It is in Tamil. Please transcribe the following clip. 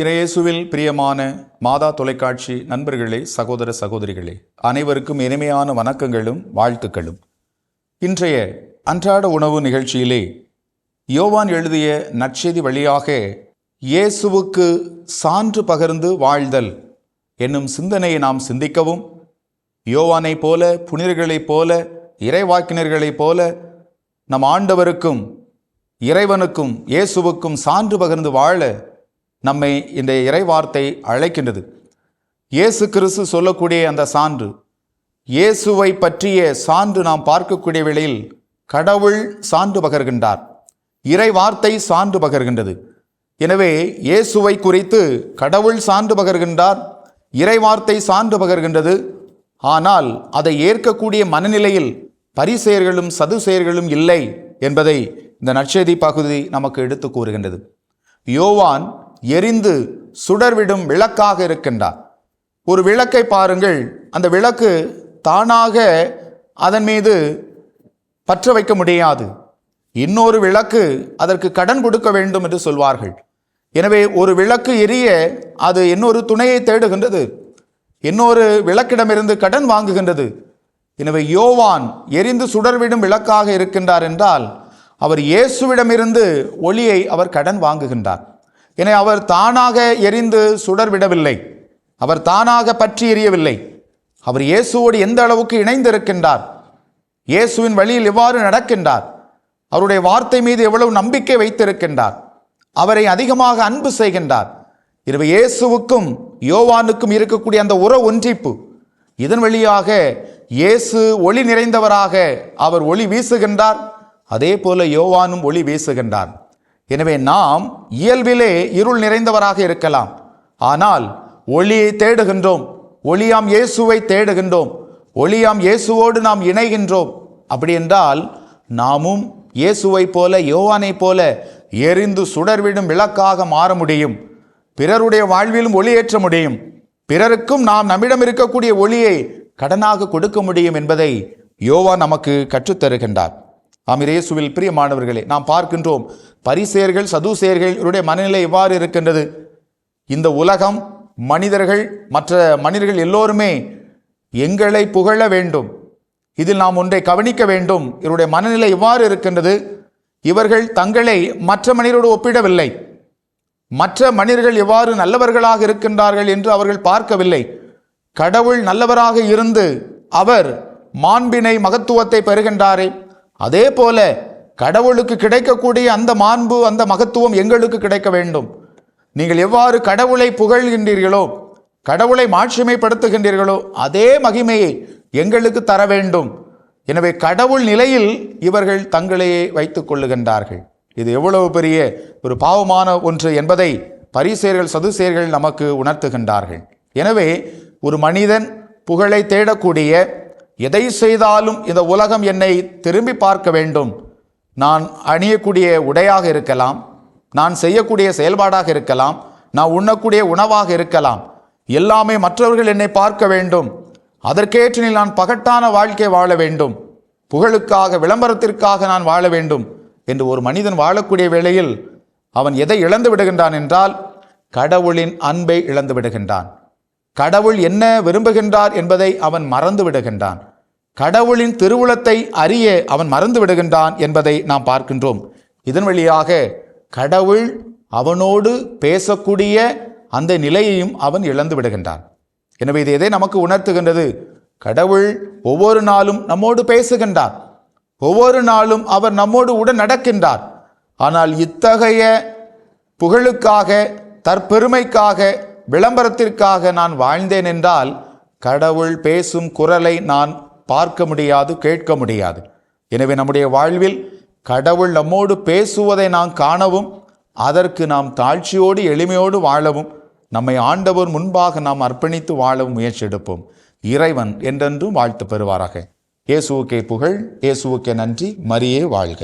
இயேசுவில் பிரியமான மாதா தொலைக்காட்சி நண்பர்களே, சகோதர சகோதரிகளே, அனைவருக்கும் இனிமையான வணக்கங்களும் வாழ்த்துக்களும். இன்றைய அன்றாட உணவு நிகழ்ச்சியிலே யோவான் எழுதிய நற்செய்தி வழியாக இயேசுவுக்கு சான்று பகர்ந்து வாழ்தல் என்னும் சிந்தனையை நாம் சிந்திக்கவும், யோவானைப் போல, புனிதர்களைப் போல, இறைவாக்கினர்களைப் போல நம் ஆண்டவருக்கும் இறைவனுக்கும் இயேசுவுக்கும் சான்று பகர்ந்து வாழ நம்மை இந்த இறைவார்த்தை அழைக்கின்றது. இயேசு கிறிஸ்து சொல்லக்கூடிய அந்த சான்று, இயேசுவை பற்றிய சான்று நாம் பார்க்கக்கூடிய வேளையில் கடவுள் சான்று பகர்கின்றார், இறைவார்த்தை சான்று பகர்கின்றது. எனவே இயேசுவை குறித்து கடவுள் சான்று பகர்கின்றார், இறைவார்த்தை சான்று பகர்கின்றது. ஆனால் அதை ஏற்கக்கூடிய மனநிலையில் பரிசேயர்களும் சதுசேயர்களும் இல்லை என்பதை இந்த நற்செய்தி பகுதி நமக்கு எடுத்து கூறுகின்றது. யோவான் எரிந்து சுடர்விடும் விளக்காக இருக்கின்றார். ஒரு விளக்கை பாருங்கள், அந்த விளக்கு தானாக அதன் மீது பற்ற வைக்க முடியாது. இன்னொரு விளக்கு அதற்கு கடன் கொடுக்க வேண்டும் என்று சொல்வார்கள். எனவே ஒரு விளக்கு எரிய அது இன்னொரு துணையை தேடுகின்றது, இன்னொரு விளக்கிடமிருந்து கடன் வாங்குகின்றது. எனவே யோவான் எரிந்து சுடர்விடும் விளக்காக இருக்கின்றார் என்றால் அவர் இயேசுவிடமிருந்து ஒளியை அவர் கடன் வாங்குகின்றார். எனவே அவர் தானாக எரிந்து சுடர்விடவில்லை, அவர் தானாக பற்றி எரியவில்லை. அவர் இயேசுவோடு எந்த அளவுக்கு இணைந்திருக்கின்றார், இயேசுவின் வழியில் எவ்வாறு நடக்கின்றார், அவருடைய வார்த்தை மீது எவ்வளவு நம்பிக்கை வைத்திருக்கின்றார், அவரை அதிகமாக அன்பு செய்கின்றார். எனவே இயேசுவுக்கும் யோவானுக்கும் இருக்கக்கூடிய அந்த ஒன்றிப்பு, இதன் வழியாக இயேசு ஒளி நிறைந்தவராக அவர் ஒளி வீசுகின்றார், அதே போல யோவானும் ஒளி வீசுகின்றார். எனவே நாம் இயல்பிலே இருள் நிறைந்தவராக இருக்கலாம், ஆனால் ஒளியை தேடுகின்றோம், ஒளியாம் இயேசுவை தேடுகின்றோம், ஒளியாம் இயேசுவோடு நாம் இணைகின்றோம். அப்படி என்றால் நாமும் இயேசுவை போல, யோவானை போல எரிந்து சுடர்விடும் விளக்காக மாற முடியும். பிறருடைய வாழ்விலும் ஒளியேற்ற முடியும், பிறருக்கும் நாம் நம்மிடம் இருக்கக்கூடிய ஒளியை கடனாக கொடுக்க முடியும் என்பதை யோவான் நமக்கு கற்றுத்தருகின்றார். இயேசுவில் பிரியமானவர்களே, நாம் பார்க்கின்றோம் பரிசேயர்கள் சதுசேயர்கள் இவருடைய மனநிலை எவ்வாறு இருக்கின்றது. இந்த உலகம், மனிதர்கள், மற்ற மனிதர்கள் எல்லோருமே எங்களை புகழ வேண்டும், இதில் நாம் ஒன்றை கவனிக்க வேண்டும். இவருடைய மனநிலை எவ்வாறு இருக்கின்றது. இவர்கள் தங்களை மற்ற மனிதரோடு ஒப்பிடவில்லை, மற்ற மனிதர்கள் எவ்வாறு நல்லவர்களாக இருக்கின்றார்கள் என்று அவர்கள் பார்க்கவில்லை. கடவுள் நல்லவராக இருந்து அவர் மாண்பினை, மகத்துவத்தை பெறுகின்றாரே, அதே போல கடவுளுக்கு கிடைக்கக்கூடிய அந்த மாண்பு, அந்த மகத்துவம் எங்களுக்கு கிடைக்க வேண்டும். நீங்கள் எவ்வாறு கடவுளை புகழ்கின்றீர்களோ, கடவுளை மாட்சிமைப்படுத்துகின்றீர்களோ, அதே மகிமையை எங்களுக்கு தர வேண்டும். எனவே கடவுள் நிலையில் இவர்கள் தங்களையே வைத்துக் கொள்ளுகின்றார்கள். இது எவ்வளவு பெரிய ஒரு பாவமான ஒன்று என்பதை பரிசேயர்கள் சதுசேயர்கள் நமக்கு உணர்த்துகின்றார்கள். எனவே ஒரு மனிதன் புகழை தேடக்கூடிய, எதை செய்தாலும் இந்த உலகம் என்னை திரும்பி பார்க்க வேண்டும், நான் அணியக்கூடிய உடையாக இருக்கலாம், நான் செய்யக்கூடிய செயல்பாடாக இருக்கலாம், நான் உண்ணக்கூடிய உணவாக இருக்கலாம், எல்லாமே மற்றவர்கள் என்னை பார்க்க வேண்டும், அதற்கேற்ற நான் பகட்டான வாழ்க்கை வாழ வேண்டும், புகழுக்காக, விளம்பரத்திற்காக நான் வாழ வேண்டும் என்று ஒரு மனிதன் வாழக்கூடிய வேளையில் அவன் எதை இழந்து விடுகின்றான் என்றால் கடவுளின் அன்பை இழந்து விடுகின்றான். கடவுள் என்ன விரும்புகின்றார் என்பதை அவன் மறந்து விடுகின்றான். கடவுளின் திருவுளத்தை அறிய அவன் மறந்து விடுகின்றான் என்பதை நாம் பார்க்கின்றோம். இதன் வழியாக கடவுள் அவனோடு பேசக்கூடிய அந்த நிலையையும் அவன் இழந்து விடுகின்றான். எனவே இது எதை நமக்கு உணர்த்துகின்றது? கடவுள் ஒவ்வொரு நாளும் நம்மோடு பேசுகின்றார், ஒவ்வொரு நாளும் அவர் நம்மோடு உடன் நடக்கின்றார். ஆனால் இத்தகைய புகழுக்காக, தற்பெருமைக்காக, விளம்பரத்திற்காக நான் வாழ்ந்தேன் என்றால் கடவுள் பேசும் குரலை நான் பார்க்க முடியாது, கேட்க முடியாது. எனவே நம்முடைய வாழ்வில் கடவுள் நம்மோடு பேசுவதை நாம் காணவும், அதற்கு நாம் தாழ்ச்சியோடு எளிமையோடு வாழவும், நம்மை ஆண்டவர் முன்பாக நாம் அர்ப்பணித்து வாழவும் முயற்சி எடுப்போம். இறைவன் என்றென்றும் வாழ்த்து பெறுவாராக. இயேசுவுக்கே புகழ், இயேசுவுக்கே நன்றி. மரியே வாழ்க.